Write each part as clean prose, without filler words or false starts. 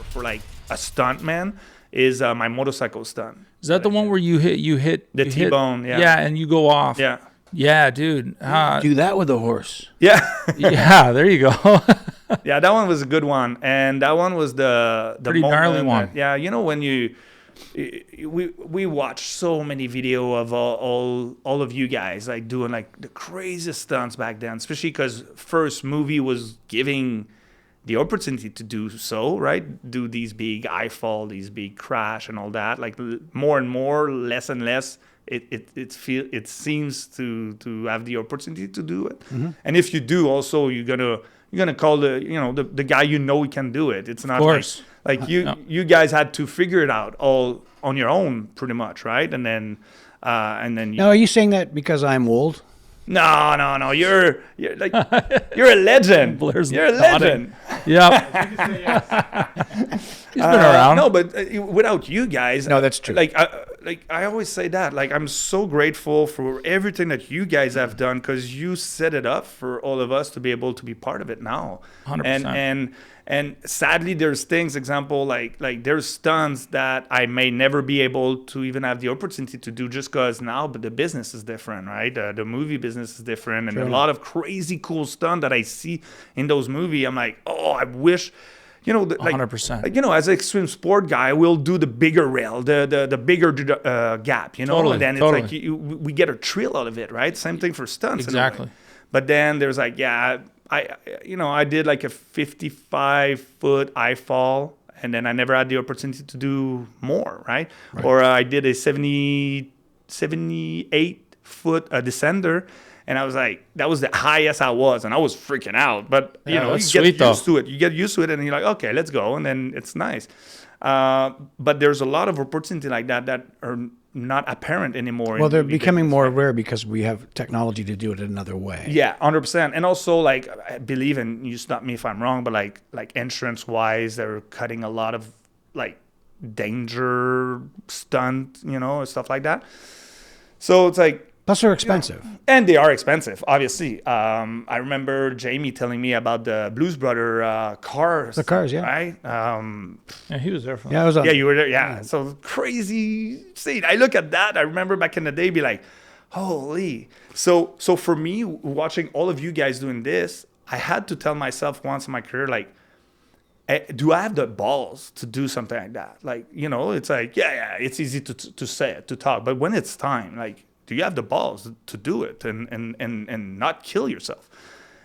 for like a stunt man is my motorcycle stunt. Is that the one where you hit the T-bone? Yeah. Yeah, and you go off. Yeah. Yeah, dude. Do that with a horse. Yeah. Yeah, there you go. Yeah, that one was a good one, and that one was the Pretty gnarly one. Yeah, you know when we watched so many video of all of you guys like doing like the craziest stunts back then, especially because first movie was giving the opportunity to do so, right? Do these big eye fall, these big crash and all that. Like more and more, less and less. It seems to have the opportunity to do it. Mm-hmm. And if you do, also you're gonna call the guy he can do it. It's not like you guys had to figure it out all on your own pretty much, right? And then Now, are you saying that because I'm old? No. You're like you're a legend. You're a legend. Yeah. He's been around. No, but without you guys, no, that's true. Like I always say that. Like I'm so grateful for everything that you guys have done because you set it up for all of us to be able to be part of it now. 100%. And sadly, there's things, example, like there's stunts that I may never be able to even have the opportunity to do just because now, but the business is different, right? The movie business is different. And a lot of crazy cool stunt that I see in those movies, I'm like, oh, I wish, like, 100%. Like, as an extreme sport guy, we'll do the bigger rail, the bigger gap, Totally, and then totally. It's like we get a thrill out of it, right? Same thing for stunts. Exactly. But then there's like, I did like a 55-foot eye fall, and then I never had the opportunity to do more, right? Or I did a 78-foot descender, and I was like, that was the highest I was, and I was freaking out. But you get used to it. You get used to it, and you're like, okay, let's go, and then it's nice. But there's a lot of opportunity like that are not apparent anymore. Well, they're becoming more rare because we have technology to do it another way. Yeah, 100%. And also, like, I believe, and you stop me if I'm wrong, but like insurance-wise, they're cutting a lot of like danger stunt, stuff like that. So it's like. Plus, they're expensive. And they are expensive, obviously. I remember Jamie telling me about the Blues Brother cars. The cars, yeah. Right? Yeah, he was there for that. Yeah, I was on. Yeah, you were there. Yeah. So crazy scene. I look at that. I remember back in the day, be like, holy. So for me, watching all of you guys doing this, I had to tell myself once in my career, like, do I have the balls to do something like that? Like, it's like, it's easy to say it, to talk. But when it's time, like, do you have the balls to do it and not kill yourself?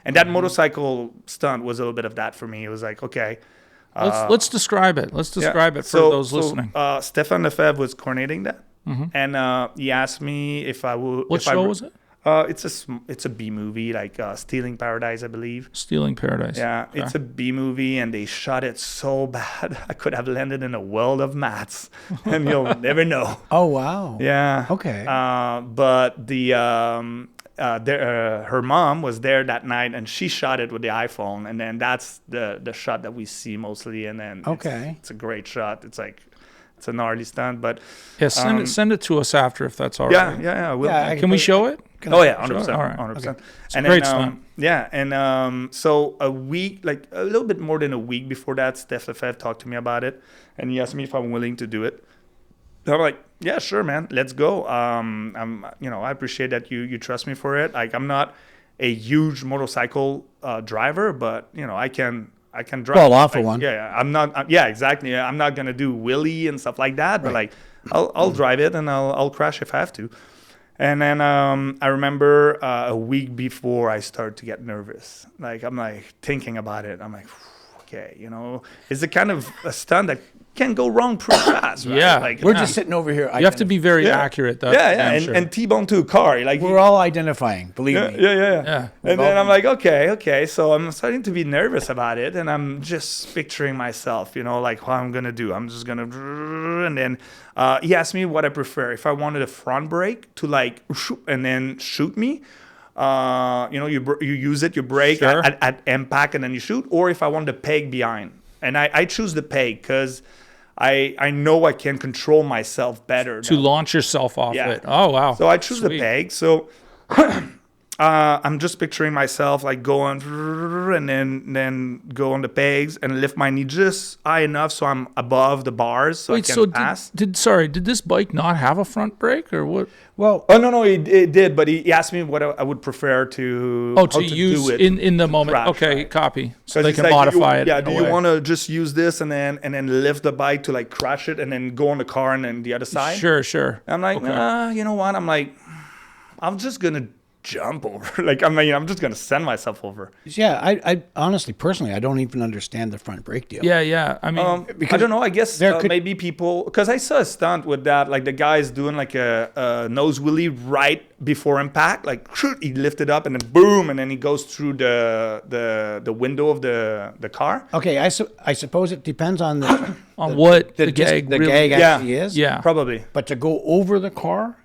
And that motorcycle stunt was a little bit of that for me. It was like, okay. Let's describe it. Let's describe it for those listening. Stephane Lefebvre was coordinating that. Mm-hmm. And he asked me if I would... What show was it? It's a B movie, like Stealing Paradise, I believe. Stealing Paradise. Yeah, okay. It's a B movie, and they shot it so bad I could have landed in a world of mats, and you'll never know. Oh wow! Yeah. Okay. But her mom was there that night, and she shot it with the iPhone, and then that's the shot that we see mostly, and then it's a great shot. It's like. It's a gnarly stunt, but send it to us after if that's all right. Yeah. Can we show it? 100%. All right. 100%. Okay. It's a great stunt. Yeah, and so a week, like a little bit more than a week before that, Steph Lefebvre talked to me about it, and he asked me if I'm willing to do it. I'm like, yeah, sure, man, let's go. I appreciate that you trust me for it. Like, I'm not a huge motorcycle driver, but I can drive. Fall off for one. Yeah, I'm not. Yeah, exactly. I'm not gonna do wheelie and stuff like that. But like, I'll drive it and I'll crash if I have to. And then I remember a week before I started to get nervous. Like I'm like thinking about it. I'm like, okay, it's the kind of a stunt that can go wrong pretty fast. Right? Yeah, like, we're just sitting over here. You have to be very accurate. Though. And T-bone to a car. Like we're all identifying. Believe me. Yeah. And then I'm like, okay. So I'm starting to be nervous about it, and I'm just picturing myself, like what I'm gonna do. I'm just gonna, and then he asked me what I prefer. If I wanted a front brake to like, and then shoot me. You use it, you brake at impact, and then you shoot, or if I wanted a peg behind, and I choose the peg because. I know I can control myself better to launch yourself off it. Oh wow! So I choose the peg. So I'm just picturing myself like going and then go on the pegs and lift my knee just high enough so I'm above the bars so I can pass. Did this bike not have a front brake or what? Well, no, it did, but he asked me what I would prefer to use do it in the moment. crash, Okay, right? copy. So they It's can like, modify it. Yeah, do you want to just use this and then lift the bike to like crash it and then go on the car and then the other side? Sure. I'm like, nah, you know what? I'm like, I'm just gonna jump over. Like, I'm just gonna send myself over. yeah, I honestly, personally, I don't even understand the front brake deal. Yeah. I mean, I don't know. I guess maybe people, because I saw a stunt with that, like the guy's doing like a nose wheelie right before impact, like he lifted up and then boom, and then he goes through the window of the car. Okay, I suppose it depends on the what the gag actually is. Yeah, probably. But to go over the car.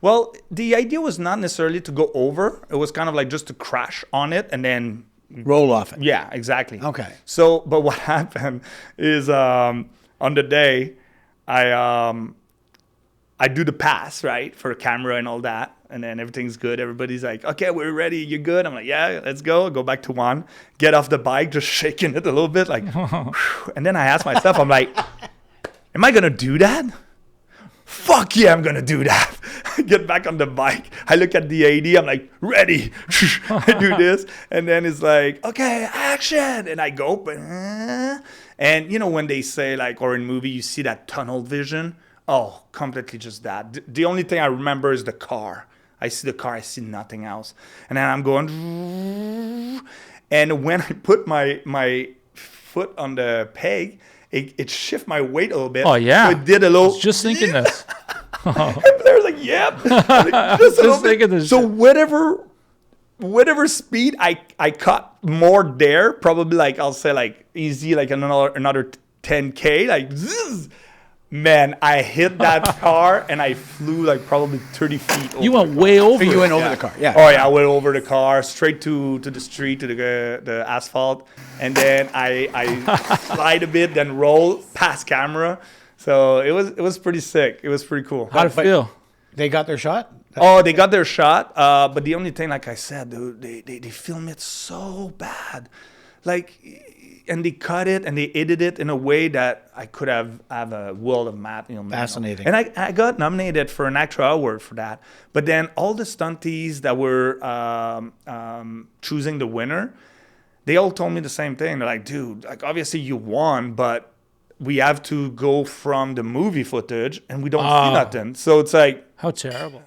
Well, the idea was not necessarily to go over. It was kind of like just to crash on it and then roll off it. Yeah, exactly. Okay. So, but what happened is on the day, I do the pass, right, for the camera and all that. And then everything's good. Everybody's like, okay, we're ready. You good? I'm like, yeah, let's go. Go back to one. Get off the bike, just shaking it a little bit. Like, and then I asked myself, I'm like, am I going to do that? Fuck yeah, I'm going to do that. Get back on the bike. I look at the AD. I'm like, ready. I do this. And then it's like, okay, action. And I go. And you know when they say like, or in movie, you see that tunnel vision. Oh, completely just that. The only thing I remember is the car. I see the car. I see nothing else. And then I'm going. And when I put my foot on the peg, it shifted my weight a little bit. Oh, yeah. So it did a little. I was just thinking this. And Blair's like, yep. Like, just thinking this. So whatever speed I cut more there, probably like, I'll say like easy, like another 10K, like zzz. Man, I hit that car and I flew like probably 30 feet over. You went way over. You went over the car, yeah. Oh yeah, I went over the car, straight to the street, to the asphalt, and then I slide a bit, then roll past camera. So it was pretty sick. It was pretty cool. How'd it feel? They got their shot? Oh, they got their shot. But the only thing, like I said, dude, they film it so bad. Like, and they cut it and they edited it in a way that I could have a world of math. Fascinating. And I got nominated for an Actor Award for that. But then all the stunties that were choosing the winner, they all told me the same thing. They're like, dude, like obviously you won, but we have to go from the movie footage and we don't see nothing. So it's like, how terrible.